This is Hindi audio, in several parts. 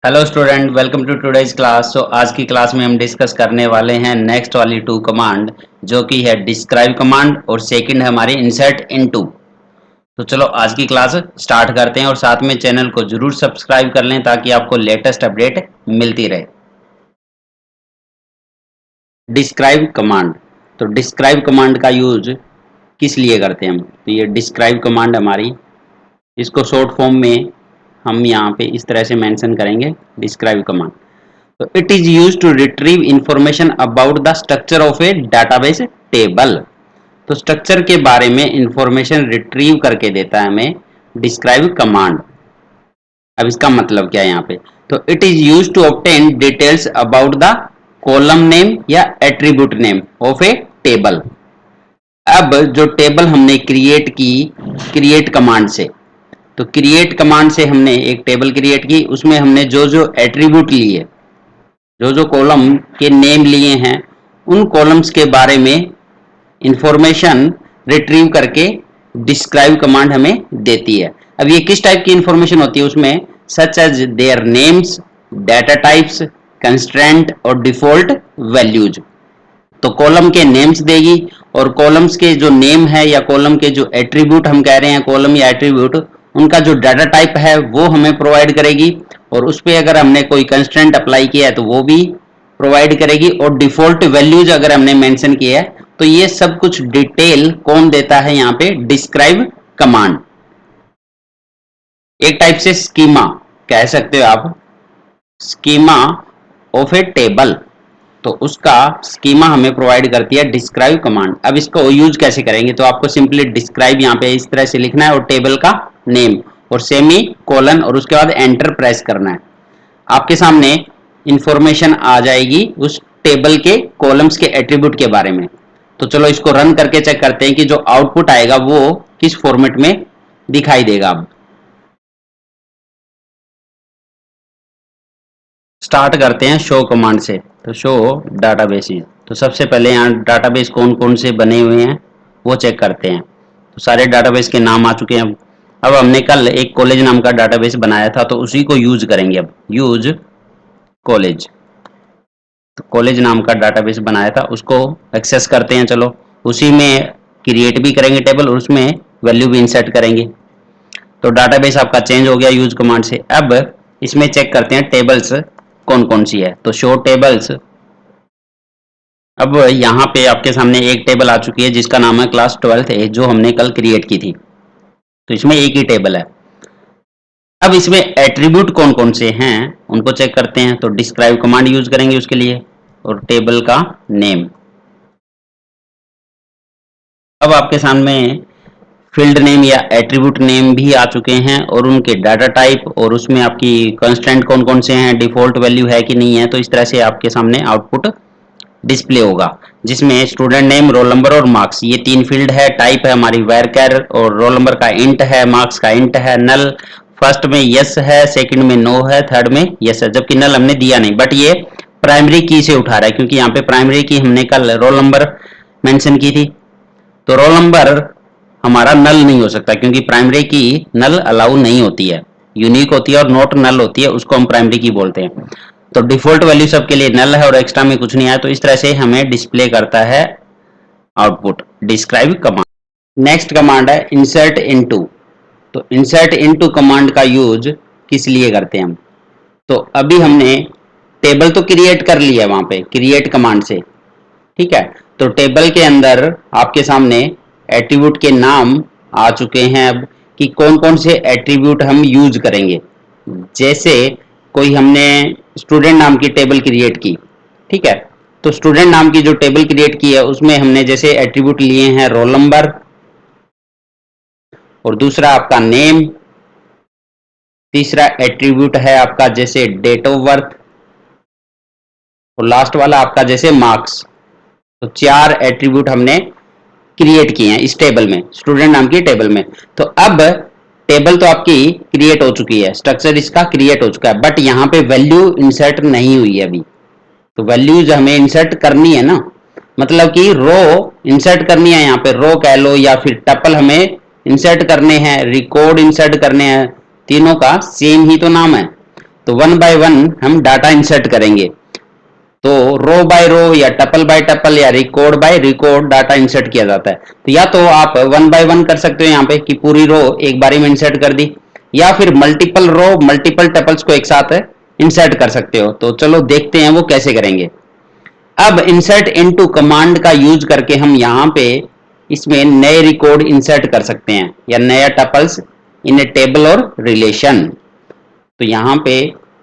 Hello student, welcome to today's class. आज की क्लास में हम डिस्कस करने वाले हैं नेक्स्ट वाली टू कमांड, जो कि है डिस्क्राइब कमांड और सेकंड है हमारी इंसर्ट इनटू। तो चलो आज की क्लास स्टार्ट करते हैं और साथ में चैनल को जरूर सब्सक्राइब कर लें ताकि आपको लेटेस्ट अपडेट मिलती रहे। डिस्क्राइब कमांड, तो डिस्क्राइब कमांड का यूज किस लिए करते हैं हम? तो ये डिस्क्राइब कमांड हमारी, इसको शॉर्ट फॉर्म में हम यहाँ पे इस तरह से मेंशन करेंगे, describe command. So it is used to retrieve information about the structure of a database table। तो स्ट्रक्चर के बारे में इंफॉर्मेशन रिट्रीव करके देता है हमें डिस्क्राइब कमांड। अब इसका मतलब क्या है यहाँ पे? तो it is use to obtain details about the column name या attribute name of a table. अब जो टेबल हमने क्रिएट की क्रिएट कमांड से, तो क्रिएट कमांड से हमने एक टेबल क्रिएट की, उसमें हमने जो जो एट्रीब्यूट लिए, जो जो कॉलम के नेम लिए हैं, उन कॉलम्स के बारे में इंफॉर्मेशन रिट्रीव करके डिस्क्राइब कमांड हमें देती है। अब ये किस टाइप की इंफॉर्मेशन होती है उसमें? Such as their names, data types, constraint और डिफॉल्ट वैल्यूज। तो कॉलम के नेम्स देगी और कॉलम्स के जो नेम है या कॉलम के जो एट्रीब्यूट हम कह रहे हैं, कॉलम या एट्रीब्यूट, उनका जो डाटा टाइप है वो हमें प्रोवाइड करेगी और उस पर अगर हमने कोई कंस्ट्रेंट अप्लाई किया है तो वो भी प्रोवाइड करेगी और डिफॉल्ट वैल्यूज अगर हमने मेंशन किया है तो ये सब कुछ डिटेल कौन देता है यहाँ पे? Describe command. एक टाइप से स्कीमा कह सकते हो आप, स्कीमा ऑफ ए टेबल। तो उसका स्कीमा हमें प्रोवाइड करती है डिस्क्राइब कमांड। अब इसको यूज कैसे करेंगे? तो आपको सिंपली डिस्क्राइब यहाँ पे इस तरह से लिखना है और टेबल का नेम और सेमी कोलन और उसके बाद एंटर प्रेस करना है। आपके सामने इंफॉर्मेशन आ जाएगी उस टेबल के कॉलम्स के एट्रीब्यूट के बारे में। तो चलो इसको रन करके चेक करते हैं कि जो आउटपुट आएगा वो किस फॉर्मेट में दिखाई देगा। अब स्टार्ट करते हैं शो कमांड से। तो शो डाटाबेसेस, तो सबसे पहले यहाँ डाटाबेस कौन कौन से बने हुए हैं वो चेक करते हैं। तो सारे डाटाबेस के नाम आ चुके हैं। अब हमने कल एक कॉलेज नाम का डाटाबेस बनाया था तो उसी को यूज करेंगे। अब यूज कॉलेज, तो कॉलेज नाम का डाटाबेस बनाया था उसको एक्सेस करते हैं। चलो उसी में क्रिएट भी करेंगे टेबल और उसमें वैल्यू भी इंसर्ट करेंगे। तो डाटाबेस आपका चेंज हो गया यूज कमांड से। अब इसमें चेक करते हैं टेबल्स कौन कौन सी है। तो शो टेबल्स, अब यहाँ पे आपके सामने एक टेबल आ चुकी है जिसका नाम है क्लास 12th ए, जो हमने कल क्रिएट की थी। तो इसमें एक ही टेबल है। अब इसमें एट्रीब्यूट कौन कौन से हैं उनको चेक करते हैं। तो डिस्क्राइब कमांड यूज करेंगे उसके लिए और टेबल का नेम। अब आपके सामने फील्ड नेम या एट्रीब्यूट नेम भी आ चुके हैं और उनके डाटा टाइप और उसमें आपकी कंस्ट्रेंट कौन कौन से हैं, डिफॉल्ट वैल्यू है कि नहीं है। तो इस तरह से आपके सामने आउटपुट डिस्प्ले होगा जिसमें स्टूडेंट नेम, रोल नंबर और मार्क्स, ये तीन फील्ड है। टाइप है हमारी वैरकर और रोल नंबर का इंट है, मार्क्स का इंट है। नल फर्स्ट में यस है, सेकंड में नो है, थर्ड में यस है, जबकि नल हमने दिया नहीं, बट ये प्राइमरी की से उठा रहा है क्योंकि यहाँ पे प्राइमरी की हमने कल रोल नंबर मेंशन की थी। तो रोल नंबर हमारा नल नहीं हो सकता क्योंकि प्राइमरी की नल अलाउ नहीं होती है, यूनिक होती है और नॉट नल होती है, उसको हम प्राइमरी की बोलते हैं। तो डिफॉल्ट वैल्यू सबके लिए नल है और एक्स्ट्रा में कुछ नहीं आया। तो इस तरह से हमें डिस्प्ले करता है output describe command. Next command है इंसर्ट इनटू। तो इंसर्ट इनटू कमांड का यूज किस लिए करते हैं हम? तो अभी हमने टेबल तो क्रिएट कर लिया वहां पे क्रिएट कमांड से, ठीक है। तो टेबल के अंदर आपके सामने एट्रीब्यूट के नाम आ चुके हैं। अब कि कौन कौन से एट्रीब्यूट हम यूज करेंगे। जैसे कोई हमने स्टूडेंट नाम की टेबल क्रिएट की, ठीक है। तो स्टूडेंट नाम की जो टेबल क्रिएट की है उसमें हमने जैसे एट्रीब्यूट लिए हैं रोल नंबर और दूसरा आपका नेम, तीसरा एट्रीब्यूट है आपका जैसे डेट ऑफ बर्थ और लास्ट वाला आपका जैसे मार्क्स। तो चार एट्रीब्यूट हमने क्रिएट किए हैं इस टेबल में, स्टूडेंट नाम की टेबल में। तो अब टेबल तो आपकी क्रिएट हो चुकी है, स्ट्रक्चर इसका क्रिएट हो चुका है, बट यहाँ पे वैल्यू इंसर्ट नहीं हुई है अभी। तो वैल्यूज हमें इंसर्ट करनी है ना, मतलब कि रो इंसर्ट करनी है, यहाँ पे रो कह लो या फिर टपल हमें इंसर्ट करने हैं, रिकॉर्ड इंसर्ट करने हैं, तीनों का सेम ही तो नाम है। तो वन बाय वन हम डाटा इंसर्ट करेंगे। तो रो बाय रो या टपल बाय टपल या record by record data insert किया जाता है। तो या तो आप वन बाय वन कर सकते हो यहाँ पे कि पूरी रो एक बारी में इंसर्ट कर दी, या फिर मल्टीपल रो मल्टीपल टपल्स को एक साथ इंसर्ट कर सकते हो। तो चलो देखते हैं वो कैसे करेंगे। अब इंसर्ट इनटू कमांड का यूज करके हम यहाँ पे इसमें नए रिकॉर्ड इंसर्ट कर सकते हैं या नया टपल्स इन ए टेबल और रिलेशन। तो यहाँ पे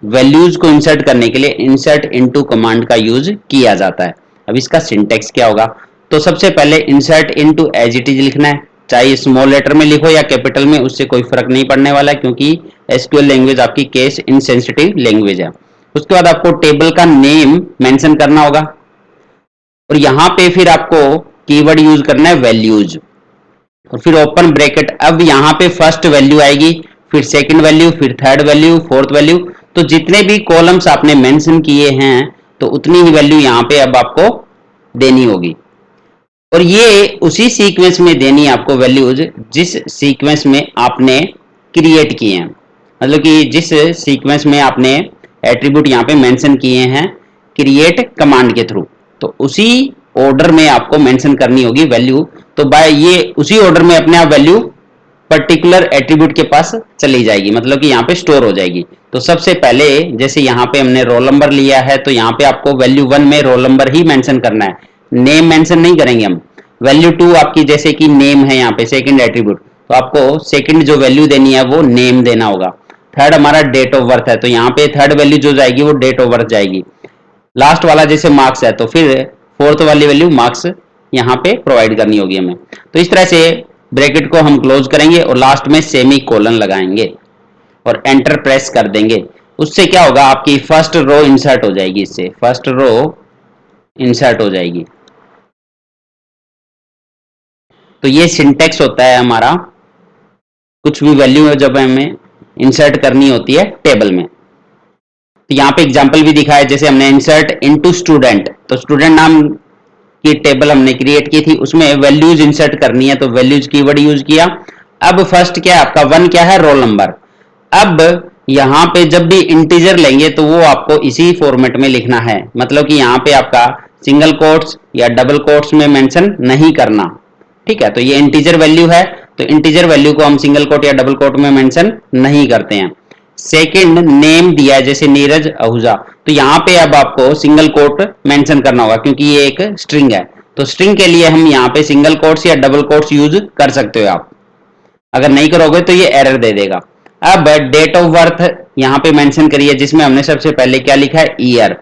वैल्यूज को इंसर्ट करने के लिए इंसर्ट इनटू कमांड का यूज किया जाता है। अब इसका सिंटेक्स क्या होगा, तो सबसे पहले insert into as it is लिखना है, चाहे स्मॉल लेटर में लिखो या कैपिटल में, उससे कोई फर्क नहीं पड़ने वाला है क्योंकि एसक्यूएल लैंग्वेज आपकी केस इनसेंसिटिव लैंग्वेज है। उसके बाद आपको टेबल का नेम मेंशन करना होगा और यहाँ पे फिर आपको कीवर्ड यूज करना है वैल्यूज, और फिर ओपन ब्रैकेट। अब यहाँ पे फर्स्ट वैल्यू आएगी, फिर सेकंड वैल्यू, फिर थर्ड वैल्यू, फोर्थ वैल्यू। तो जितने भी कॉलम्स आपने मेंशन किए हैं तो उतनी ही वैल्यू यहाँ पे अब आपको देनी होगी, और ये उसी सीक्वेंस में देनी है आपको वैल्यूज जिस सीक्वेंस में आपने क्रिएट किए हैं। मतलब कि जिस सीक्वेंस में आपने एट्रीब्यूट यहाँ पे मेंशन किए हैं क्रिएट कमांड के थ्रू, तो उसी ऑर्डर में आपको मेंशन करनी होगी वैल्यू। तो बाय ये उसी ऑर्डर में अपने आप वैल्यू पर्टिकुलर एट्रीब्यूट के पास चली जाएगी, मतलब कि यहाँ पे स्टोर हो जाएगी। तो सबसे पहले जैसे यहाँ पे हमने रोल नंबर लिया है तो यहाँ पे आपको वैल्यू 1 में रोल नंबर ही मेंशन करना है, नेम मेंशन नहीं करेंगे हम। वैल्यू 2 आपकी जैसे कि नेम है यहाँ पे सेकंड एट्रीब्यूट, तो आपको सेकंड जो वैल्यू देनी है वो नेम देना होगा। थर्ड हमारा डेट ऑफ बर्थ है तो यहाँ पे थर्ड वैल्यू जो जाएगी वो डेट ऑफ बर्थ जाएगी। लास्ट वाला जैसे मार्क्स है तो फिर फोर्थ वाली वैल्यू मार्क्स यहाँ पे प्रोवाइड करनी होगी हमें। तो इस तरह से ब्रैकेट को हम क्लोज करेंगे और लास्ट में सेमी कोलन लगाएंगे और एंटर प्रेस कर देंगे। उससे क्या होगा, आपकी फर्स्ट रो इंसर्ट हो जाएगी, इससे फर्स्ट रो इंसर्ट हो जाएगी। तो ये सिंटेक्स होता है हमारा, कुछ भी वैल्यू जब हमें इंसर्ट करनी होती है टेबल में। तो यहाँ पे एग्जांपल भी दिखा है, जैसे हमने इंसर्ट इनटू स्टूडेंट, तो स्टूडेंट नाम की टेबल हमने क्रिएट की थी, उसमें वैल्यूज इंसर्ट करनी है तो वैल्यूज कीवर्ड यूज किया। अब फर्स्ट क्या है आपका, 1 क्या है, रोल नंबर। अब यहाँ पे जब भी इंटीजर लेंगे तो वो आपको इसी फॉर्मेट में लिखना है, मतलब कि यहाँ पे आपका सिंगल कोट्स या डबल कोट्स में मेंशन नहीं करना। ठीक है, तो ये इंटीजर वैल्यू है तो इंटीजर वैल्यू को हम सिंगल कोट या डबल कोट में मेंशन नहीं करते हैं। सेकंड नेम दिया है जैसे नीरज आहूजा, तो यहाँ पे अब आपको सिंगल कोट मेंशन करना होगा क्योंकि ये एक स्ट्रिंग है। तो स्ट्रिंग के लिए हम यहाँ पे सिंगल कोट्स या डबल कोट्स यूज कर सकते हो आप, अगर नहीं करोगे तो ये एरर दे देगा। अब डेट ऑफ बर्थ यहाँ पे मेंशन करिए, जिसमें हमने सबसे पहले क्या लिखा है, ईयर,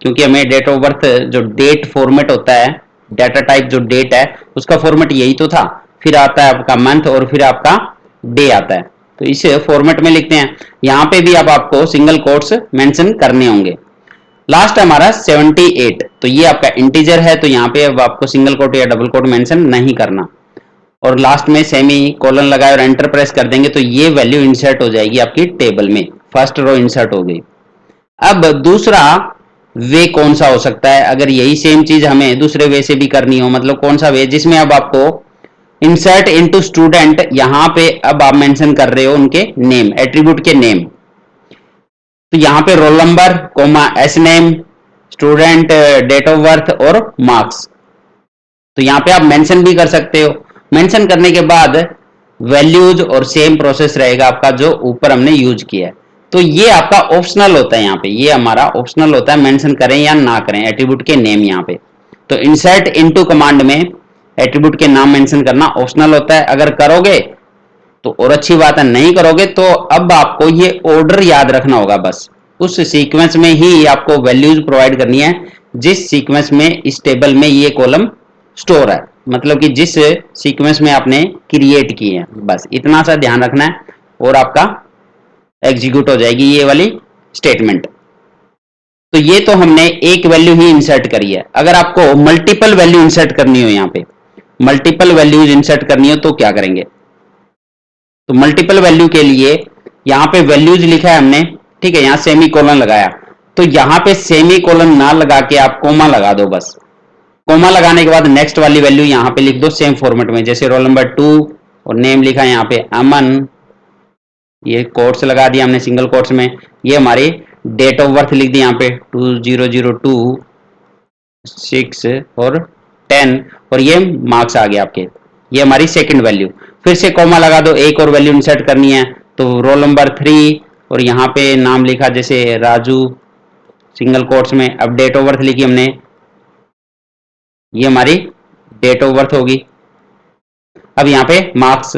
क्योंकि हमें डेट ऑफ बर्थ जो डेट फॉर्मेट होता है, डाटा टाइप जो डेट है उसका फॉर्मेट यही तो था, फिर आता है आपका मंथ और फिर आपका डे आता है, तो इसे फॉर्मेट में लिखते हैं। यहाँ पे भी अब आपको सिंगल कोट्स मेंशन करने होंगे। लास्ट हमारा 78, तो ये आपका इंटीजर है तो यहाँ पे अब आपको सिंगल कोट या डबल कोट मेंशन नहीं करना, और लास्ट में सेमी कोलन लगाए और एंटर प्रेस कर देंगे तो ये वैल्यू इंसर्ट हो जाएगी आपकी टेबल में, फर्स्ट रो इंसर्ट हो गई। अब दूसरा वे कौन सा हो सकता है, अगर यही सेम चीज हमें दूसरे वे से भी करनी हो, मतलब कौन सा वे जिसमें अब आपको इंसर्ट इनटू स्टूडेंट, यहां पे अब आप मेंशन कर रहे हो उनके नेम, एट्रीब्यूट के नेम। तो यहाँ पे roll number comma S name, student, date of birth और मार्क्स, तो यहाँ पे आप मेंशन भी कर सकते हो। मेंशन करने के बाद वैल्यूज और सेम प्रोसेस रहेगा आपका जो ऊपर हमने यूज किया है। तो ये आपका ऑप्शनल होता है, यहाँ पे ये हमारा ऑप्शनल होता है, मेंशन करें या ना करें एट्रीब्यूट के नेम यहाँ पे। तो इंसर्ट इनटू कमांड में एट्रीब्यूट के नाम मेंशन करना ऑप्शनल होता है, अगर करोगे तो और अच्छी बात है, नहीं करोगे तो अब आपको ये ऑर्डर याद रखना होगा, बस उस सीक्वेंस में ही आपको वैल्यूज प्रोवाइड करनी है जिस सीक्वेंस में इस टेबल में ये कॉलम स्टोर है, मतलब कि जिस सीक्वेंस में आपने क्रिएट की है, बस इतना सा ध्यान रखना है और आपका एग्जीक्यूट हो जाएगी ये वाली स्टेटमेंट। तो ये तो हमने एक वैल्यू ही इंसर्ट करी है। अगर आपको मल्टीपल वैल्यू इंसर्ट करनी हो, यहाँ पे मल्टीपल वैल्यूज इंसर्ट करनी हो तो क्या करेंगे, तो मल्टीपल वैल्यू के लिए यहाँ पे वैल्यूज लिखा है हमने, ठीक है, यहाँ सेमी कोलन लगाया, तो यहाँ पे सेमी कोलन ना लगा के आप कोमा लगा दो, बस कोमा लगाने के बाद नेक्स्ट वाली वैल्यू यहाँ पे लिख दो सेम फॉर्मेट में, जैसे रोल नंबर 2 और नेम लिखा है यहाँ पे अमन, ये कोट्स लगा दिया हमने सिंगल कोट्स में, ये हमारी डेट ऑफ बर्थ लिख दी यहाँ पे 2002 6 और 10 और ये मार्क्स आ गया आपके, ये हमारी सेकंड वैल्यू। फिर से कॉमा लगा दो, एक और वैल्यू इंसर्ट करनी है तो रोल नंबर 3 और यहाँ पे नाम लिखा जैसे राजू सिंगल कोट्स में। अब डेट ऑफ बर्थ लिखी हमने, ये हमारी डेट ऑफ बर्थ होगी। अब यहाँ पे मार्क्स।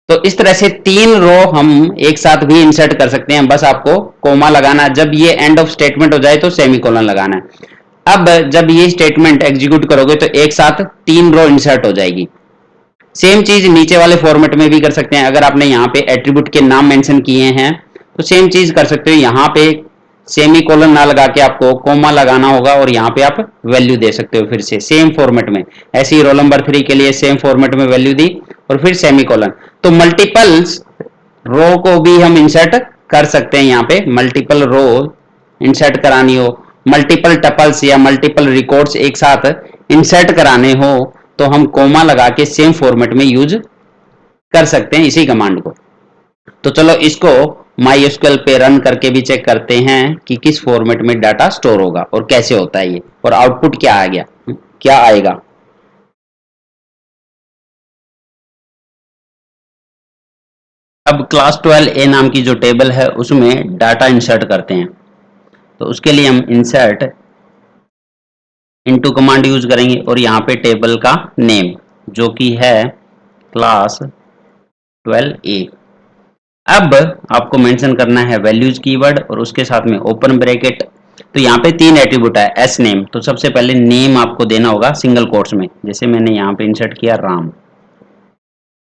तो इस तरह से 3 रो हम एक साथ भी इंसर्ट कर सकते हैं, बस आपको कोमा लगाना, जब ये एंड ऑफ स्टेटमेंट हो जाए तो सेमीकोलन लगाना है। अब जब ये स्टेटमेंट एग्जीक्यूट करोगे तो एक साथ 3 रो इंसर्ट हो जाएगी। सेम चीज नीचे वाले फॉर्मेट में भी कर सकते हैं। अगर आपने यहाँ पे एट्रीब्यूट के नाम मेंशन किए हैं तो सेम चीज कर सकते हो, यहाँ पे सेमीकोलन ना लगा के आपको कोमा लगाना होगा और यहाँ पे आप वैल्यू दे सकते हो फिर से सेम फॉर्मेट में। ऐसे ही रोल नंबर 3 के लिए सेम फॉर्मेट में वैल्यू दी और फिर सेमीकोलन। तो मल्टीपल्स रो को भी हम इंसर्ट कर सकते हैं, यहाँ पे मल्टीपल रो इंसर्ट करानी हो, मल्टीपल टपल्स या मल्टीपल रिकॉर्ड्स एक साथ इंसर्ट कराने हो तो हम कोमा लगा के सेम फॉर्मेट में यूज कर सकते हैं इसी कमांड को। तो चलो इसको MySQL पे रन करके भी चेक करते हैं कि किस फॉर्मेट में डाटा स्टोर होगा और कैसे होता है ये, और आउटपुट क्या आ गया, क्या आएगा। अब क्लास 12A नाम की जो टेबल है उसमें डाटा इंसर्ट करते हैं। तो उसके लिए हम इंसर्ट इनटू कमांड यूज करेंगे और यहाँ पे टेबल का नेम जो कि है क्लास 12A। अब आपको मेंशन करना है वैल्यूज कीवर्ड और उसके साथ में ओपन ब्रैकेट। तो यहाँ पे 3 एट्रीब्यूट है एस नेम, तो सबसे पहले नेम आपको देना होगा सिंगल कोट्स में, जैसे मैंने यहाँ पे इंसर्ट किया राम।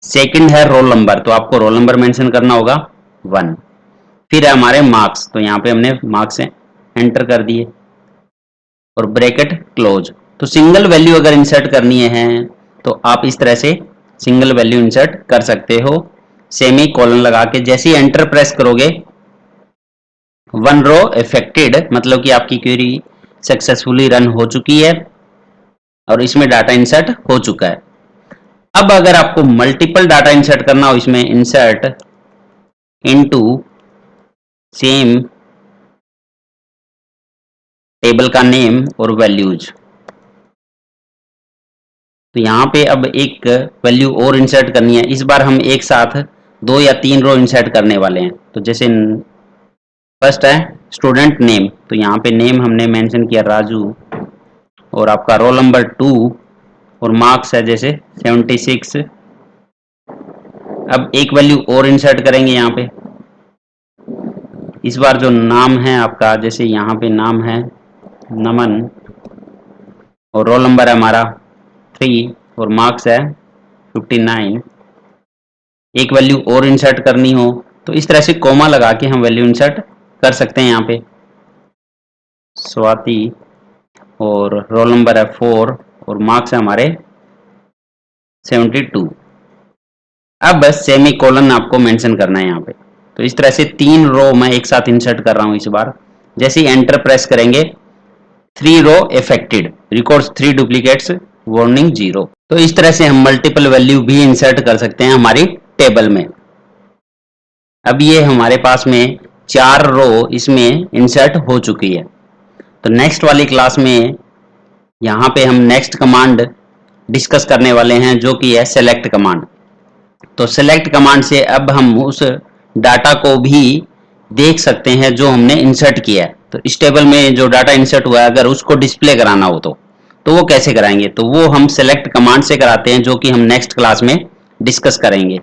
सेकंड है रोल नंबर, तो आपको रोल नंबर मेंशन करना होगा 1। फिर है हमारे मार्क्स, तो यहाँ पे हमने मार्क्स एंटर कर दिए और ब्रैकेट क्लोज। तो सिंगल वैल्यू अगर इंसर्ट करनी है तो आप इस तरह से सिंगल वैल्यू इंसर्ट कर सकते हो सेमी कोलन लगा के। जैसे ही एंटर प्रेस करोगे 1 रो इफेक्टेड, मतलब कि आपकी क्वेरी सक्सेसफुली रन हो चुकी है और इसमें डाटा इंसर्ट हो चुका है। अब अगर आपको मल्टीपल डाटा इंसर्ट करना हो, इसमें इंसर्ट इनटू सेम टेबल का नेम और वैल्यूज। तो यहाँ पे अब एक वैल्यू और इंसर्ट करनी है, इस बार हम एक साथ 2 या 3 रो इंसर्ट करने वाले हैं। तो जैसे फर्स्ट है स्टूडेंट नेम, तो यहाँ पे नेम हमने मेंशन किया राजू और आपका रोल नंबर 2 और मार्क्स है जैसे 76। अब एक वैल्यू और इंसर्ट करेंगे यहाँ पे, इस बार जो नाम है आपका, जैसे यहाँ पे नाम है नमन और रोल नंबर है हमारा 3 और मार्क्स है 59। एक वैल्यू और इंसर्ट करनी हो तो इस तरह से कोमा लगा के हम वैल्यू इंसर्ट कर सकते हैं। यहाँ पे स्वाति और रोल नंबर है 4 और मार्क्स है हमारे 72। अब बस सेमी कोलन आपको मेंशन करना है यहाँ पे। तो इस तरह से 3 रो मैं एक साथ इंसर्ट कर रहा हूँ इस बार। जैसे ही एंटर प्रेस करेंगे 3 रो इफेक्टेड, रिकॉर्ड्स 3 डुप्लीकेट्स, वार्निंग 0। तो इस तरह से हम मल्टीपल वैल्यू भी इंसर्ट कर सकते हैं हमारी टेबल में। अब ये हमारे पास में 4 रो इसमें इंसर्ट हो चुकी है। तो नेक्स्ट वाली क्लास में यहाँ पे हम नेक्स्ट कमांड डिस्कस करने वाले हैं जो कि है सेलेक्ट कमांड। तो सेलेक्ट कमांड से अब हम उस डाटा को भी देख सकते हैं जो हमने इंसर्ट किया है। तो इस टेबल में जो डाटा इंसर्ट हुआ है अगर उसको डिस्प्ले कराना हो तो वो कैसे कराएंगे, तो वो हम सेलेक्ट कमांड से कराते हैं जो कि हम नेक्स्ट क्लास में डिस्कस करेंगे।